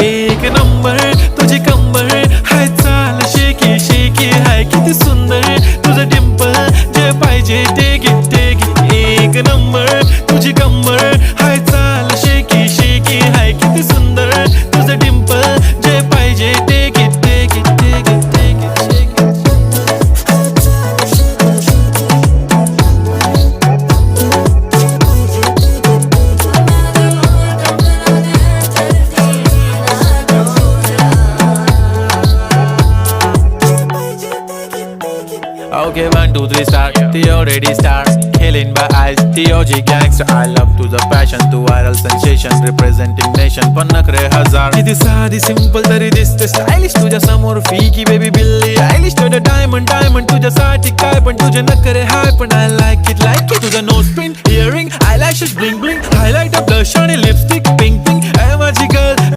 एक नंबर तुझी कंबर हाय, चाल शेकी शेकी हाय, किती सुंदर तुझं डिंपल, जे पाहिजे ते घे ते घे. एक नंबर तुझी कंबर हाय, चाल शेकी शेकी हाय, किती सुंदर तुझं डिंपल, जे पाहिजे ते घे ते घे ते घे ते घे ते घे. Okay, 1, 2, 3 start. The already start. Killing by eyes. The OG gangster. I love to the passion, to viral sensation, representing nation. पण नखरे हजार. किती साधी सिंपल तरी दिसते स्टायलिश तुझ्या समोर फीकी बेबी बिल्ली आयलिश. तुझं डायमंड डायमंड तुझ्यासाठी काय पण तुझे नखरे हाय पण I like it. तुझं nose pin earring eyelashes bling bling highlight blush आणि लिपस्टिक पिंक पिंक. माझी गर्ल